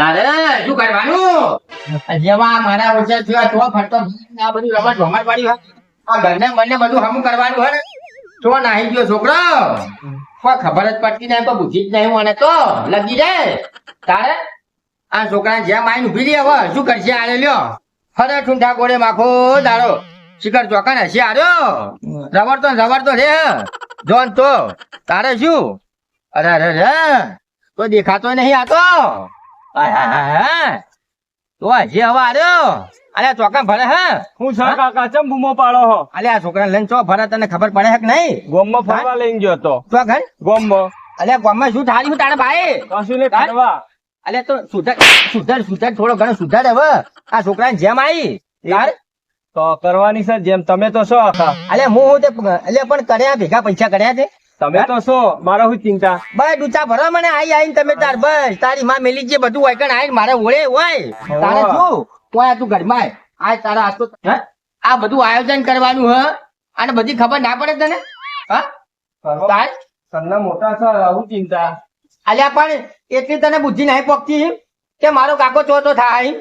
તારે શું કરવાનું? જેવા મારા ઓછા થયા તો ફરતો આ બધું રમત ભમત વાળી હોય. આ ઘરને બંને બધું હમું કરવાનું હોય ને તો નાહી ગયો છોકરો. કોઈ ખબર જ પડતી નહીં, કોઈ બુદ્ધિ જ નહીં મને તો લગી જાય. તારે આ છોકરા જેમ આઈને ઉભી રહી હવે શું કરશે? આલે લ્યો ફરે ઠૂંઠા ગોળે માખો દાડો શિખર ચોકન હસી આર્યો રવડતો રે જોન તો. તારે શું? અરે અરે રે તો દેખાતો નહીં આ તો. તો હજી હવે આર્યો. અરે ચોકન ભરે હે હું સર કાકા ચમ બૂમો પાડો હો? અલે આ છોકરા લઈને ચો ભરે તને ખબર પડે હે કે નહીં? ગોમમાં ફરવા લઈને ગયો તો. તો ઘર ગોમમાં અલે ગામમાં શું થાળી હું તારા ભાઈ? કશું ને ફરવા. અલે તો સુધર થોડો ઘણો સુધર હવે. આ છોકરાને જેમ આવી યાર તો કરવાની સર જેમ તમે તો છો આખા. અલે હું તે અલે પણ કર્યા ભેગા પૈસા કર્યા છે. તમે તો છો મારો શું ચિંતા. બસ ડૂચા ભરો મને આઈને તમે તાર બસ તારી માં મેલી જે બધું હોય કણ આઈને મારે ઓળે હોય. તારે શું કોઈ તું ઘરમાં આય તારા આ તો આ બધું આયોજન કરવાનું હ અને બધી ખબર ના પડે તને? હા તાર સરના મોટા સર આવું ચિંતા. અલ્યા પણ એટલી તને બુદ્ધિ નહીં પોકતી કે મારો કાકો ચોથો થાય?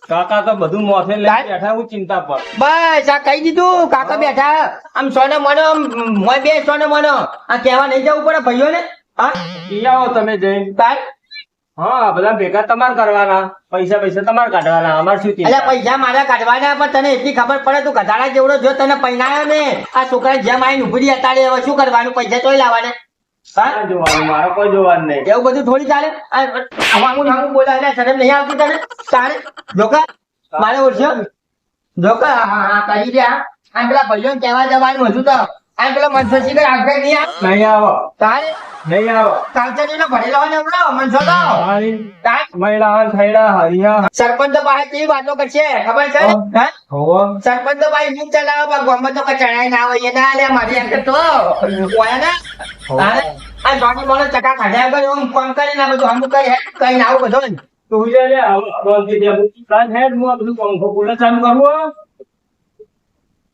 કાકા તો બધું મોથે લઈ બેઠા હું ચિંતા પર. બસ આ કહી દીધું. કાકા બેઠા આમ સોને મનો મોય બે સોને મનો આ કહેવા નહીં જવું પડે ભાઈઓ ને. હા ઈ આવો તમે જઈને. તાર હા બધા ભેગા તમારે કરવાના, પૈસા તમારે કાઢવાના, અમારે શું એટલે ચિંતા. પૈસા મારા કાઢવાના પણ તને એટલી ખબર પડે તું ગધાડા જેવડો જો તને પૈણાયો ને આ છોકરા જેમ આઈને ઉભરી અતાડે હવે શું કરવાનું? પૈસા તોય લાવવાના. ના જોવાનું, મારો કોઈ જોવાનું નહીં. એવું બધું થોડી ચાલે. આવું બોલા એટલે શરમ નહીં આવતી તને? તારે જોકા મારે ઓળખ્યો જોકા હા કરી દે. આ પેલા ભાઈઓ કહેવા જવાનું હતું તો આ પેલા મનસો શીખર આગળ નહીં આવે. નહીં આવો, તારે નહીં આવો. કાલચરીનો ભરેલો હોય ને હમણાં મનસો તો તાર મહિલા થઈડા હરિયા. સરપંચ તો પાસે કેવી વાતો કરશે ખબર છે? હા? હોવો સરપંચ તો ભાઈ હું ચલાવો પણ ગોમાં તો કઈ ચડાય ના હોય ના લે મારી આગળ તો હોય ને. તારે આ જોડી મોડો ચકા કાઢ્યા વગર હું ફોન કરીને આ બધું અમુક કઈ ના આવું બધું તું જે લે આવો રોજ દે પ્લાન હેડ હું આ બધું પંખો કુલર ચાલુ કરું.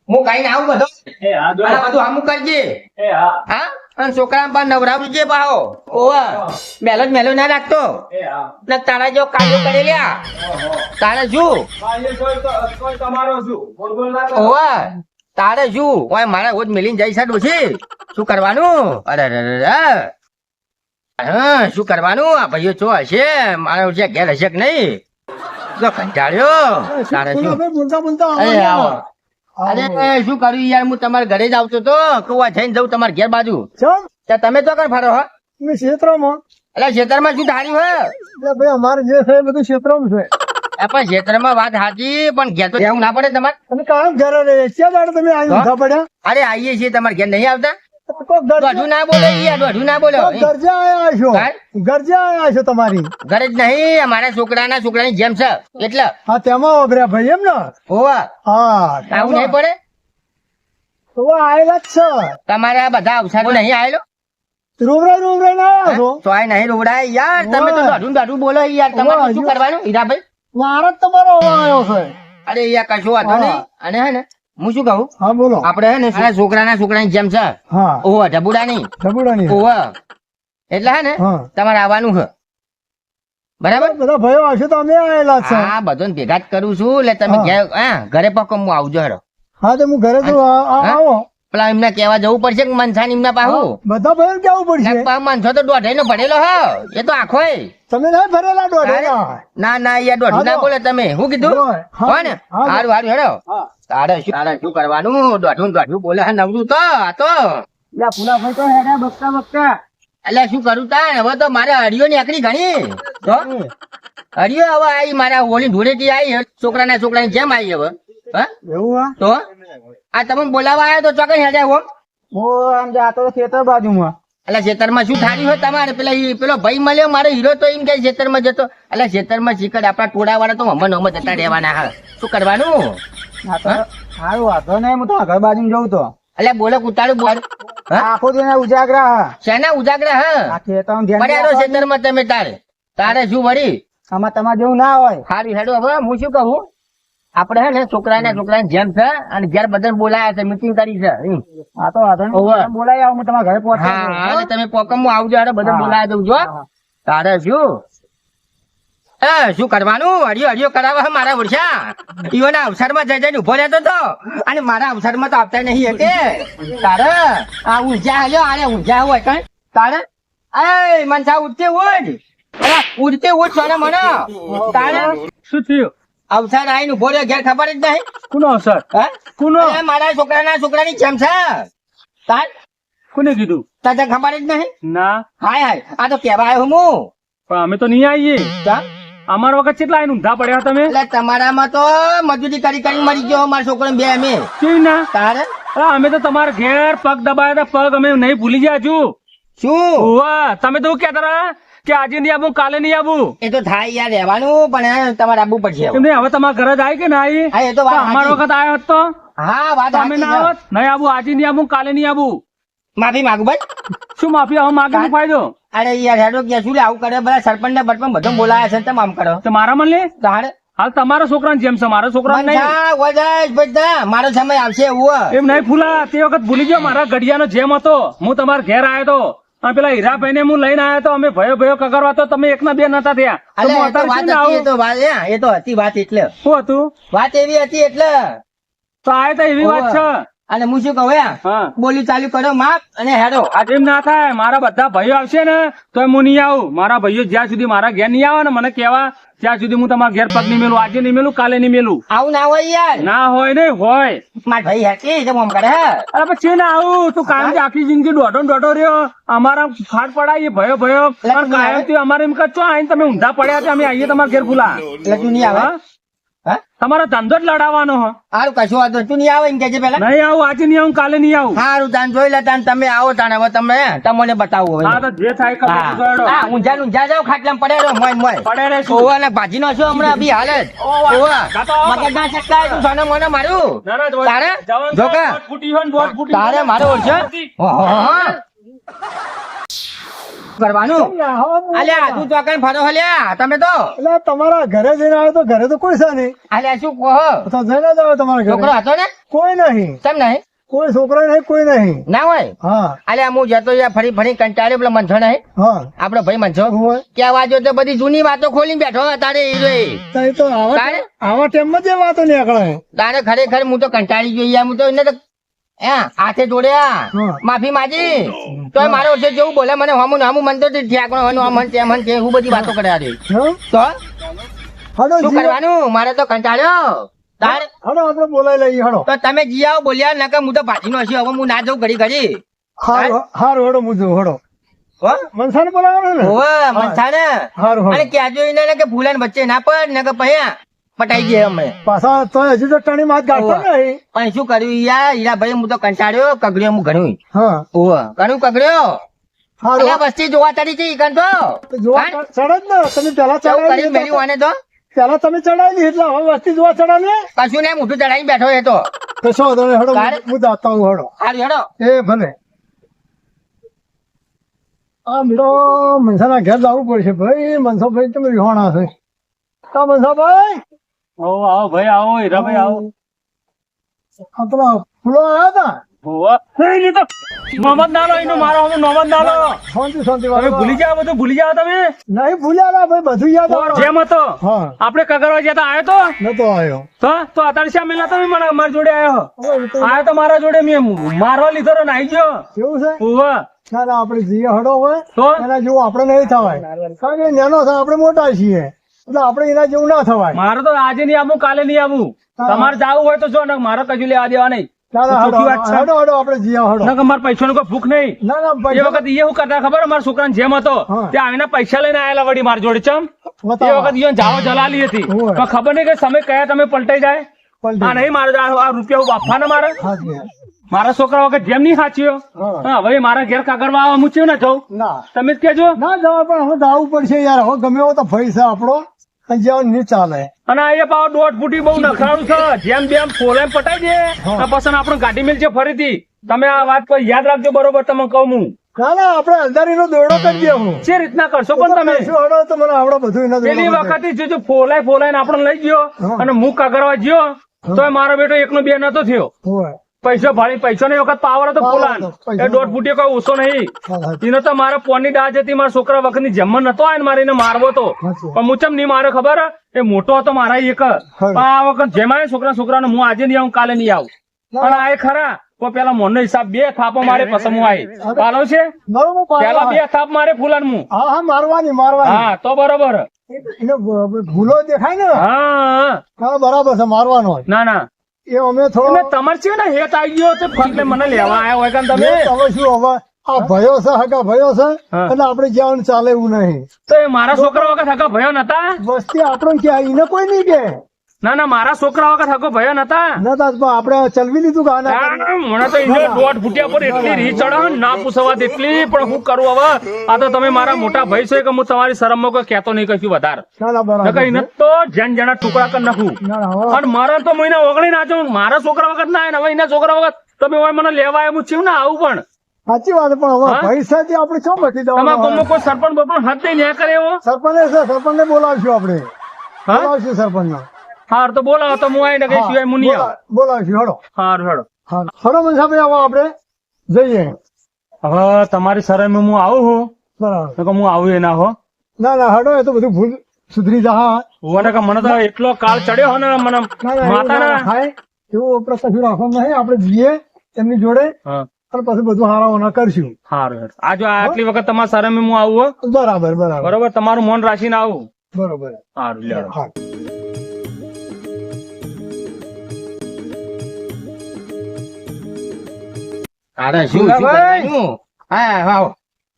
હું કઈ ના આવું બધું એ હા દો. આ બધું અમુક કરજે. એ હા હા અને છોકરા પર નવરાવું છે પાહો. ઓવા મેલો ના રાખતો એ હા. ને તારા જો કાર્યો કરી લ્યા. તારે શું કાલે કોઈ તમારો શું બોલ બોલ ના કરો. ઓવા તારે શું ઓય મારા રોજ મિલીને જઈ સાડું છે શું કરવાનું? અરે અરે હા શું કરવાનું? આ ભાઈઓ ચો હશે મારા છે ઘેર હશે કે નહીં? તો કંટાળ્યો. તારે શું અરે આવો. અરે શું કર્યું યાર? હું તમારા ઘરે જ આવતો તો કુવા થઈને જઉં તમારા ઘેર બાજુ. ત્યાં તમે તો કર ફરો હો? ક્ષેત્રમાં એટલે ખેતરમાં શું ધાર્યું હે? ભાઈ અમારે જે છે એ બધું ક્ષેત્રમાં છે. પણ ખેતરમાં વાત સાચી પણ ઘેર તો જવું ના પડે તમારે? અને કામ ઘરે રહે ક્યાં દાડે તમે આવીને ઊંઘા પડ્યા? અરે આવીએ છીએ તમારે ઘેર નહીં આવતા? કોક દોઢું ના બોલો યાર, દોઢું ના બોલો. ગરજે આયા છો, કાંઈ? ગરજે આયા છો તમારી. ઘરે જ નહીં અમારા છોકરાની જેમ છે એટલે હા તેમાં વભર્યા ભાઈ એમ ને? હોવા હા આવું નહીં પડે. તો આયેલા જ છે. તમારા બધા અવસારો નહીં આવેલો રૂબરાઈ ના આયા છો. તોય નહીં રોવડાય યાર. તમે તો દોઢું બોલો યાર. તમારે તો શું કરવાનું હીરાભાઈ? મારો જ તમારો આવ્યો છે. અરે યાર કશું વાંધો નહીં. અને હે ને હું શું કહું હા બોલો. આપડે હે ને છોકરાની જેમ છે. હા ઓહો ઢબુડાની ઢબુડાની. ઓહો એટલે હે ને હા તમારે આવવાનું છે બરાબર? બધા ભાઈઓ આવશે તો અમે આયેલા જ છે. હા બધો ભેગા જ કરું છું એટલે તમે ઘેર હા ઘરે પકમ હું આવજો હેરો. હા તો હું ઘરે તો આવો. પેલા એમને કેવા જવું પડશે કે મનસાન એમના પાહુ બધા ભાઈઓ કેવું પડશે. મનસો તો દોઢાઈ નો ભરેલો હો એ તો આખો તમે નહીં ભરેલા દોઢેલા. ના યાર દોઢું ના બોલે તમે. શું કીધું હા, હો ને? સારું હેડો. તારે શું કરવાનું? દોઢું બોલે હે નવરું તો આ તો પુલા ભાઈ તો હેડા બકતા એટલે શું કરું તાર? હવે તો મારે હરિયો ની આકડી ઘણી તો હરિયો હવે આવી મારા હોળી ધૂળેટી આવી છોકરાની જેમ આવી હવે. હા એવું હા. તો આ તમે બોલાવા આવ્યા તો ચોકઈ હેડે હો? હું આમ જાતો ખેતર બાજુમાં. એટલે ખેતરમાં શું થારી હોય તમારે? પેલો ભાઈ મળ્યો મારો હીરો તો એમ કે ખેતરમાં જતો. એટલે ખેતરમાં શીખડ આપડા ટોળા વાળા તો હમણાં જતા રહેવાના. હા શું કરવાનું? સારું વાંધો નહીં. હું તો ઘર બાજુ જઉં તો. એટલે બોલો ઉતાળું બોલ. આખો દિન ઉજાગરા. શેના ઉજાગરા? હા પડ્યા ખેતરમાં તમે તારે શું વળી? આમાં તમારે જેવું ના હોય. સારું હેડો. હવે હું શું કહું આપડે હે ને છોકરાની જેમ છે અને ઘેર બધા બોલાયા છે મીટિંગ કરી છે. હા તો વાંધો નહીં. બોલાવી આવું તમારા ઘરે પહોંચે. હા તમે પોકમ આવજો હેડો બધા બોલાયા દઉં જો. તારે શું શું કરવાનું હડિયો હડિયો કરાવે છે મારા ઓરછા ઈઓના અવસરમાં જઈ જઈને ઉભો રહેતો તો અને મારા અવસરમાં તો આવતા નહીં કે તારે આ ઊંઝા હલ્યો આને ઊંઝા હોય કઈ તારે એ મનસા ઉડતે ઉડ અરે ઉડતે ઉડ સોને મને તારે શું થયું અવસર આઈને ઉભો રહ્યો ઘેર ખબર જ નહીં કોનો અવસર હે કોનો અરે મારા છોકરાની જેમ છે તાર કોને કીધું તને ખબર જ નહીં ના હાય હાય આ તો કેવા આવ્યો હું પણ અમે તો નહીં આવીએ કા? અમારા વખત કેટલા આઈને ઊંધા પડ્યા તમે એટલે તમારામાં તો મજૂરી કરી કરી મરી ગયો મારા છોકરો બે અમે કેવી ના તારે અરે અમે તો તમારા ઘેર પગ દબાયા હતા પગ અમે નહીં ભૂલી ગયા છું શું વાહ તમે તો એવું કહેતા હતા કે આજે નહીં આવું કાલે નહીં આવું એ તો થાય યાર રહેવાનું પણ તમારે આવવું પડશે કેમ નહીં હવે તમારા ઘરે જ આવી કે ના આવી હા એ તો વાત અમારા સાચી. વખત આવ્યો હોત તો હા વાત તમે સાચી ના છે. આવત નહીં આવું આજે નહીં આવું કાલે નહીં આવું માફી માંગુ ભાઈ શું માફી હવે માગે શું ફાયદો અરે યાર હેડો કે શું લે આવું કરે બધા સરપંચ ને બટપણ બધું બોલાયા છે તમે આમ કરો તો મારા મને લે તારે હાલ તમારા છોકરાને જેમ છે મારા છોકરા નહીં મનસા, વજાજ, બધા મારો સમય આવશે એવું એમ નહીં ફૂલા તે વખત ભૂલી ગયો મારા ઘડિયાનો જેમ હતો હું તમારા ઘેર આવ્યો તો અને પેલા હીરાભાઈ ને હું લઈને આવ્યો તો અમે ભયો ભયો કગરવા તો તમે એકના બે નતા થયા તો અલે હું એ તો અત્યારે વાત શું ને હતી, એ આવું? તો વાત એ તો હતી વાત એટલે શું હતું વાત એવી હતી એટલે તો આ તો એવી વાત છે અને હું શું કહું યાર હા બોલી ચાલુ કરો માપ અને હેડો આજે એમ ના થાય મારા બધા ભાઈઓ આવશે ને તો હું નહીં આવું મારા ભાઈઓ જ્યાં સુધી મારા ઘેર નહીં આવે ને મને કહેવા ત્યાં સુધી હું તમારા ઘેર પગ નહીં મેલું આજે નહીં મેલું કાલે નહીં મેલું આવું ના હોય યાર ના હોય ને હોય માર ભાઈ હેતી છે આમ કરે અરે પછી ના આવું તું કાયમ થી આખી જિંદગી દોઢો ને દોઢો રહ્યો અમારા ફાટ પડાય ભયો ભયો એટલે અને કાયમ થી અમારે એમ કહો આઈને તમે ઊંધા પડ્યા છે અમે આવીએ તમારા ઘેર ભૂલા એટલે તું નહીં આવે હા? હા તમારો ધંધો જ લડાવવાનો હો સારું કશું વાંધો નહીં. તું નહીં આવે એમ કે છે પેલા નહીં આવું આજે નહીં આવું કાલે નહીં આવું સારું તાન જોઈ લે તાન તમે આવો તાન હવે તમને બતાવું હા હવે તો જે થાય ખબર હા છે, હેડો. હા, ઊંઝા જાવ ખાટલામાં પડે રહો મોય મોય પડે રહેશું. ઓવા ને ભાજી નો છો હમણાં અભી હાલ જ ઓવા ગાતો. મગજ ના ચટકાય તું સોને મોને મારું ના, ના, જો- તારે જવાનું જો કે દોઢ ફૂટી હોય ને દોઢ ફૂટી તારે હોય. મારો ઓળશે કરવાનું અલ્યા તું ચોકન ફરો હલ્યા તમે તો એટલે તમારા ઘરે જઈને આવ્યો તો ઘરે તો કોઈ છે નહીં અલ્યા શું કહો તો જઈને જ આવ્યો તમારા છોકરો ઘરે હતો ને કોઈ નહીં કેમ નહીં કોઈ છોકરો નહીં કોઈ નહીં ના હોય હા અલ્યા હું જતો યાર ફરી ફરી કંટાળ્યો પેલો મંથો નહીં હા આપડો ભાઈ મંથો હોય. કેવા જો તો બધી જૂની વાતો ખોલીને બેઠો તારે તો એ તો તારે? આવા ટાઈમમાં જે વાતો નીકળે તારે ખરેખર હું તો કંટાળી ગયો યાર હું તો એને તો હાથે જોડ્યા હા. માફી માંગી તો મારો ઓછે જેવું બોલે મને હમું હમું મન તો ઠેકણો હનું અમન તે મન તે હું બધી વાતો કર્યા રે હં? તો હડો શું કરવાનું મારે તો કંટાળ્યો તાર હડો આપણે બોલાવી લઈએ હડો તો તમે જી આવો બોલ્યા નકર હું તો ભાજી નો હવે હું ના જાઉં ઘડી ઘડી હારું હારું હડો મુજો હડો હો મનસાને બોલાવવાનો ને હોવે, મનસા ને હારું અને હારું ક્યાં જોઈને ને કે ફૂલાને વચ્ચે ના પડ ને કે પૈયા પટાઈ ગયા અમે પાછા તો હજી તો ટણી માત ગાંઠતો નહીં પણ શું કર્યું યાર હીરાભાઈ હું તો કંટાળ્યો કગડ્યો હું ઘણું હા ઓવે ઘણું કગડ્યો હારું અલ્યા વસ્તી જોવા તરી છે ઈ કંટો જોવા ચડે જ ને તમે પેલા ચૌ કરી ચડાવી મેલ્યું આને તો પેલા તમે ચડાવી એટલે હવે વસ્તી જોવા ચડાવે ને કશું ને મોઢું ચડાવી બેઠો એ તો તો શું વાંધો નહીં, હડો તારે? હું જાતા હું હડો હારું હેડો એ ભલે આ બીડો મનસાના ઘેર જવું પડશે ભાઈ મનસાભાઈ તમે વિહોણા છે હા મનસાભાઈ આવો આવો ભાઈ આવો હીરાભાઈ આવો આ પેલા ફૂલો આવ્યા હતા હોવે. નહીં, નહીં તો નોમત ના લો એનું મારો હું નોમત ના લો શાંતિ શાંતિ તમે વાળો ભૂલી જાઓ બધું ભૂલી જાઓ તમે નહીં ભૂલ્યા ના ભાઈ બધું યાદ આવે જેમ હતો હા આપણે કગરવા જતા આવ્યો નતો આવ્યો તો અત્યારે શા મેલા તમે મને મારી જોડે આવ્યો હવે એ તો આવ્યો તો મારા જોડે મેં મારવા લીધો ને નાઈ ગયો કેવું છે હોવે. ના ના આપણે જીએ હડો હોય તો એના જેવું આપણે નહીં થવાય કારણ કે નાનો છે આપણે મોટા છીએ એટલે આપણે એના જેવું ના થવાય મારે તો આજે નહીં આવું કાલે નહીં આવું તમારે જવું હોય તો જો ને મારે કશું લેવા દેવા નહીં ચાલો હડો ચોખ્ખી વાત છે. હડો હડો આપણે જીએ હડો નકર મારા પૈસાની કોઈ ભૂખ નહીં ના ના એ પૈસા વખત એ શું કરતા ખબર મારા છોકરાને જેમ હતો હા. તે આવીને પૈસા લઈને આયેલા વળી મારી જોડે ચમ એ બતાવો. વખત ઈયોને જાવો જલાલી હતી હોય. પણ ખબર નહીં કે સમય કયા તમે પલટાઈ જાય પલટી. આ નહીં મારે આ રૂપિયા હું બાફા ને મારે હાચી. મારા છોકરા વખત જેમ નહીં સાચ્યો હા. હા હવે મારા ઘેર કાગળમાં આવવા મૂચ્યું ને જવું ના તમે જ કેજો ના જવા પણ હવે જવું પડશે યાર હવે ગમે એવો તો ભય છે આપણો અને જવાનું નહીં ચાલે અને અહીંયા પાવ દોઢ ફૂટી બહુ નખરાળું છે જેમ બેમ ફોલે પટાઈ દે હા. અને પછી આપણે ગાડી મિલ છે ફરીથી તમે આ વાત પર યાદ રાખજો બરોબર તમે કહું હું ના ના આપણે અંધારીનો દોરડો કરી દે હું જે રીતના કરશો પણ તમે શું હડો તો મને આવડે બધું એના દોરડો પેલી કરી દે. વખતે જો ફોલાય ને આપણે લઈ ગયો હા. અને હું કાગરવા ગયો તો મારો બેટો એકનો બે નતો થયો હોય. પૈસો ભાડી પૈસો ની વખત પાવર હતો ફૂલાન પૈસો. એ 1.5 ફૂટ કોઈ ઓછો નહીં હા, હા. એને તો મારે પોની દાળ જતી મારા છોકરા વખત ની જમણ નતો આવે ને મારે એને મારવો તો સાચું. પણ હું ચમ નહીં મારે ખબર એ મોટો હતો મારા એક પણ આ વખત જેમાં છોકરાને હું આજે નહીં આવું કાલે નહીં આવું પણ આ એ ખરા તો પેલા મોનો હિસાબ 2 થાપો મારે પછી હું આવી પાલો છે બરોબર પેલા પાડો. 2 થાપ મારે ફૂલાન હું હા હા મારવાની હા તો બરોબર એને ભૂલો દેખાય ને હા હા બરાબર છે મારવાનો હોય. ના ના એ અમે તમે થોડો તમારે છે ને હેત આવી ગયો તો ફક્ત મને લેવા આવ્યા હોય કાન તમે તમે શું હવે આ ભયો છે હગા ભયો છે હા. એટલે આપડે જવાનું ચાલે એવું નહીં તો એ મારા છોકરા વખત હકો ભયો નતા વસ્તી આપણો ક્યાં એને કોઈ નહીં કે ના ના મારા છોકરા વખત હકો ભયો નતા નતા પણ આપડે ચલવી લીધું કે આના કરી. મને તો ઇન્જો 1.5 ફૂટિયા પર એટલી રી ચડે ના પૂછવા એટલી પણ હું કરું હવે આ તો તમે મારા મોટા ભાઈ છો કે હું તમારી શરમમાં કોઈ કહેતો નહીં કશું વધારે ના ના બરાબર નકર એને તો જેન જેના ટુકડા કરી નાખું ના ના હવે અને મારા તો મહિના ઓગણી નાચો મારા છોકરા વખત ના આવે ને હવે એના છોકરા વખત તમે હવે મને લેવા આવ્યું છું ને આવું પણ સાચી વાત પણ હવે હા? પૈસાથી આપણે શું બચી તમારા જવાનું ગામમાં કોઈ સરપંચ બપન હાથ દઈ ન્યા કરે એવો સરપંચ ને બોલાવશું આપણે હા બોલાવશું સરપંચ હાર તો બોલાવો તો હું આવીને કઈ સિવાય હું નહીં આવું બોલાવશું હડો હાર હેડો હા હડો મનસાભાઈ આવો આપણે જઈએ હવે તમારી શરમે હું આવું છું બરાબર નકર હું આવું એ ના હો ના ના હડો એ તો બધું ભૂલ સુધરી જા હા મને કે મને તો એટલો કાળ ચડ્યો હો ને મને ના ના એવું માતા ના ના થાય એવું આપણે કશું રાખવાનું નહીં આપણે જઈએ એમની જોડે હા અને પછી બધું હારાવાના કરશું હારું હેડ. આ જો આટલી વખત તમારા શરમે હું આવું હો બરાબર બરાબર બરોબર તમારું મન રાખીને આવું બરોબર સારું લેડો હા અરે શું કરવાનું? હા હા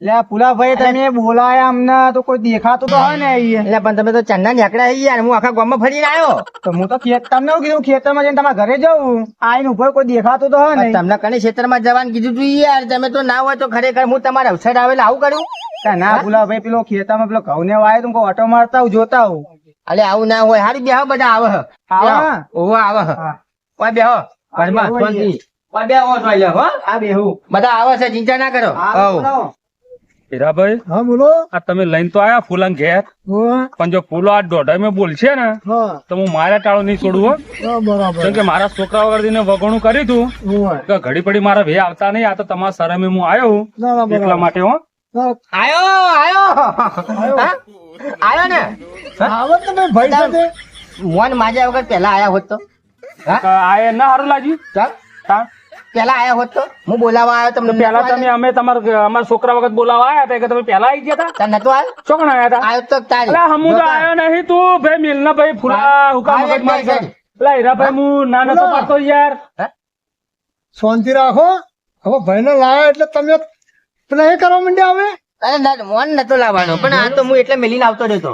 લે પુલાભાઈ તમે બોલાયા અમને તો કોઈ દેખાતું તો હોય ને અહીંયા. એટલે પણ તમે તો ચંદા નીકળ્યા યાર હું આખા ગામમાં ફરીને આવ્યો તો હું તો તમને એવું કીધું ખેતરમાં જઈને તમારા ઘરે જવું આઈને ઉપર કોઈ દેખાતું તો હોય ને તમને કને ક્ષેત્રમાં જવાનું કીધું તું યાર તમે તો ના હોય તો ખરેખર હું તમારા અવસર આવેલા આવું કર્યું તા ના પુલાભાઈ પેલો ખેતરમાં પેલો ઘઉં ને વાયો તો ઓટો મારતા હું જોતા હું અલે આવું ના હોય હારી બેહો બધા આવે હ. આવે? ઓહો આવે હ. હા. ઓય બેહો ઘરમાં બેહો શાંતિ. ઓય બેહો તો લે હો આ બેહું બધા આવે છે ચિંતા ના કરો હા, હઉ. બોલાવો. હીરાભાઈ હા બોલો આ તમે લઈને તો આયા ફૂલાન ઘેર હા પણ જો ફૂલો આ દોઢાઈ મેં બોલશે ને હા તો હું મારા ટાળો નહીં છોડું હો હા, બરાબર કેમ કે મારા છોકરા વગર વગણું કર્યું તું હોય. કે ઘડી પડી મારા ભે આવતા નહીં આ તો તમારા શરમે હું આવ્યો હું ના ના એટલા બરાબર માટે હો હા, આયો આયો હા? આયો ને આવે જ તમે ભાઈ સાથે મોન માજ્યા વગર પેલા આયા હોત તો હા તો આ એ ના સારું લાગ્યું ચાલ તા? પેલા આયા હોત તો હું બોલાવા આવ્યો તમને પેલા તમે અમે અમારા છોકરા વખત બોલાવા આવ્યા હતા કે તમે પેલા આવી ગયા હતા તને નતો આવ્યો ચોકણ આવ્યા હતા આવ્યો તો તારી અલા હમુ તો આવ્યો નહીં તું ભાઈ મિલના ભાઈ ફૂલા હુકા મગજ મારી કરે. અલા હીરાભાઈ હું ના નતો પાડતો યાર શાંતિ રાખો હવે ભાઈને લાયા એટલે તમે પેલા એ કરવા માંડ્યા હવે અરે ના મોન નતો લાવવાનો પણ આ તો હું એટલે મેલીને આવતો રહેતો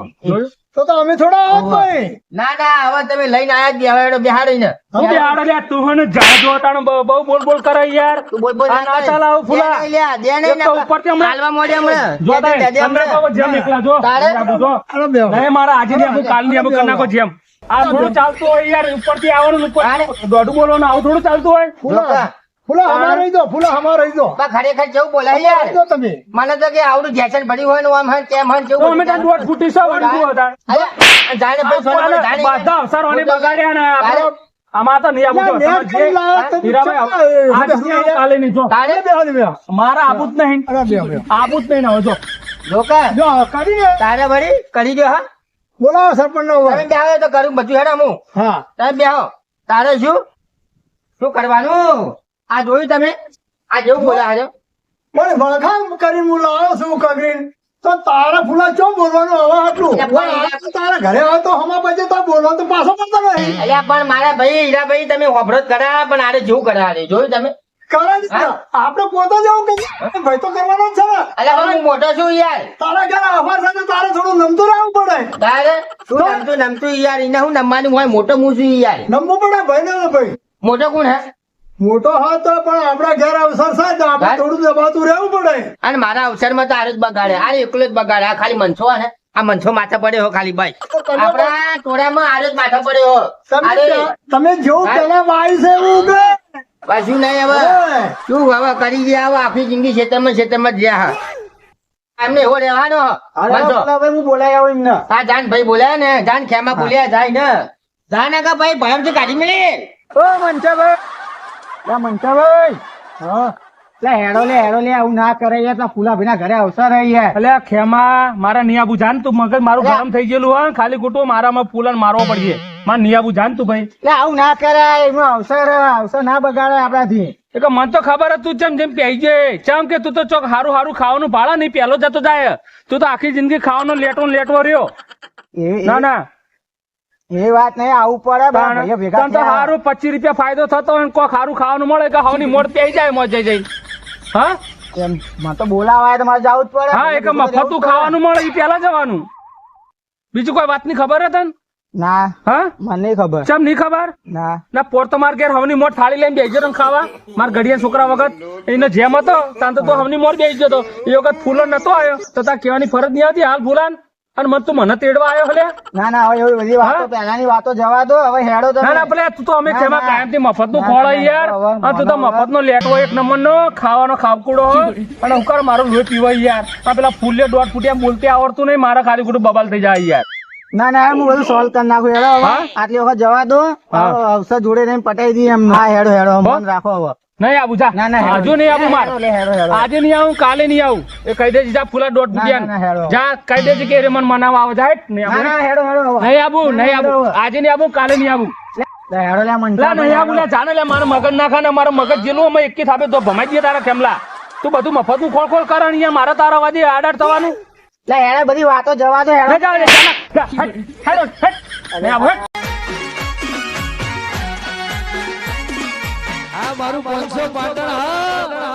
તો અમે થોડા આવો ભાઈ ના ના હવે તમે લઈને આયા જ બેહાડો બેહાડીને હું બે આડો લ્યા તું હને જાજો તાણ બહુ બોલ બોલ કરે યાર તું બોલ બોલ આ ના ચાલે આવું ફૂલા. દે નહીં એક તો ઉપરથી હમણાં- હાલવા મોડે હમણાં જો દે દે, દે તમને હમણાં. કહો જેમ એકલા જો તારે? આ બધો. અરે બેહો. નહીં મારા આજે ની કાલ ની કરી નાખો જેમ આ થોડું ચાલતું હોય યાર ઉપરથી આવવાનું ઉપર દોઢું બોલવાનું આવું થોડું ચાલતું હોય ફૂલા ફૂલા હમા રહી દો ફૂલા હમા રહી દો બા ખરેખર કેવું બોલાય રહી યાર દો તમે મને તો કે આવડું જેસન ભર્યું હોય ને આમ હન તેમ હન તો અમે ત્યાં દોઢ ફૂટી સા વળગું હતા અરે, જાણે ભાઈ સોના જાણે બધા અવસરોને બગાડ્યા ને તારે? આમાં તો નહીં આવું ના, નેટ કરી લાયા તમે હીરાભાઈ ચક્કા, આજ નહીં આવું, કાલે નહીં જો તારે બેહો ને બેહો. મારા આબુ જ નહીં અરે બેહો બેહો. આબુ જ નહીં ને હવે જો જોકા જો કરીને તારે ભરી કરી દો હા બોલાવો સરપંચ નો તમે બેહો તો કરું બધું હેડા હું હા તમે બેહો તારે શું કરવાનું આ જોયું તમે આ જેવું બોલા આજે પણ વળખાણ કરીને હું લાવ્યો છું કબીર તો તારા ફૂલા ચો બોલવાનું હવે આટલું એટલે પણ આ તો તારા ઘરે હોય તો હમા પછી તો બોલવાનું તો પાછો પડતો નહીં અલ્યા પણ મારા ભાઈ હીરાભાઈ તમે હોભરો જ કરા પણ આરે જેવું કરા આરે જોયું તમે કરે જ ને. આપણે પોતે જવું કે ભાઈ તો કરવાનો જ છે ને અલ્યા પણ હું મોટો છું યાર તારા ઘરે અફાર સાથે તારે થોડું નમતું રહેવું પડે તારે શું નમતું યાર એને હું નમવાનું હોય મોટો હું છું યાર નમવું પડે ભાઈ ને ભાઈ મોટો કોણ હે મોટો હા તો પણ આપણા ઘેર અવસર છે તો આપણે હા? થોડું દબાતું રહેવું પડે અને મારા અવસરમાં તો આરે જ બગાડે આરે એકલો જ બગાડે આ ખાલી મનસો હે આ મનસો માથા પડે હો ખાલી ભાઈ તો તમે આપણા ટોળામાં આરે જ માથા પડે હો તમે આરે તમે જેવું હા? પેલા વાય છે એવું ઉગે પાછું નહીં હવે શું હવે કરી ગયા હવે આખી જિંદગી ખેતરમાં જ રહ્યા હા એમને એવો રહેવાનો મનસો પુલાભાઈ હું બોલાયા આવું એમને હા જાન ભાઈ બોલ્યા ને જાન ખેમા બોલ્યા જાય ને જાન આગા ભાઈ ભયમથી કાઢી મેલે ઓ મનસાભાઈ લે મનસાભાઈ હા લે હેડો લે આવું ના કરે યાર પેલા ફૂલાભાઈ ના ઘરે અવસર રહી યાર એટલે ખેમા મારા નિયાબુ જાન તું મગજ મારું ગરમ થઈ ગયેલું હોય ખાલી ખોટું મારામાં ફૂલન મારવો પડશે મારા નિયાબુ જાન તું ભાઈ લે આવું ના કરાય એમાં અવસર ના બગાડે આપણાથી એટલે મને તો ખબર જ તું જેમ પહેરી જાય ચમ કે તું તો ચોક હારું ખાવાનું ભાડા નહીં પેલો જતો જાય તું તો આખી જિંદગી ખાવાનો લેટવો રહ્યો ના ના એ વાત નહીં આવું પડે ભાઈઓ ભેગા તને તો હારું 25 રૂપિયા ફાયદો થતો હોય કોઈ ખારું ખાવાનું મળે કે હવાની મોડ પેઈ જાય મોજ જઈ હા એમ મને તો બોલાવાય તો મારે જવું જ પડે હા એક મફતું ખાવાનું મળે એ પેલા જવાનું બીજું કોઈ વાત ની ખબર હતી ના હા મને નહીં ખબર ચમ નહીં ખબર ના ના પોર તો માર ઘેર હવની મોટ થાળી લઈને બેસી જતો ખાવા માર ઘડિયા છોકરા વખત એને જેમ હતો તાન તો હવની મોટ બેસી જતો એ વખત ફૂલો નતો આવ્યો તો તાર કહેવાની ફરજ નહીં આવતી હાલ ફૂલાન અને મન તું મને તેડવા આવ્યો હલે ના હવે એવી બધી વાતો પહેલાની વાતો જવા દો હવે હેડો ના ના પેલા તું તો અમે ખેમા કાયમ થી મફત નું ખોળાય યાર હા તું તો મફત નો લેટવો એક નંબર નો ખાવાનો ખાવકુડો અને હુકર મારું લોહી પીવાય યાર આ પેલા ફૂલે 1.5 ફૂટિયા બોલતે આવડતું નહીં મારા ખાલી ખોટું બબાલ થઈ જાય યાર ના હું બધું સોલ્વ કરી નાખું હેડો હવે આટલી વખત જવા દો અવસર જોડે રહીને પટાઈ દઈએ એમ હા હેડો મન રાખો હવે નહીં આવું જા ના, હેડો. હજુ નહીં આવું માર હેડો આજે નહીં આવું કાલે નહીં આવું એ કહી દેજે જા ફૂલા 1.5 ના, ફૂટિયા હેડો. જા કહી દેજે કે રે મન મનાવા આવે જાય નહીં આવું હેડો નહીં આવું આજે નહીં આવું કાલે નહીં આવું હેડો લે મન લા નહીં આવું લે જાને લે મારું મગજ નાખા ને મારું મગજ જેલું અમે એકી થાપે તો ભમાઈ દઈએ તારા કેમલા તું બધું મફતનું ખોળ કરે અહીંયા મારા તારા વાજે આડાડ થવાનું લે હેડો બધી વાતો જવા દો હેડો લે જા લે જા હેડો હેડ નહીં આવું હેડ આ મારું 500 પાટણ હા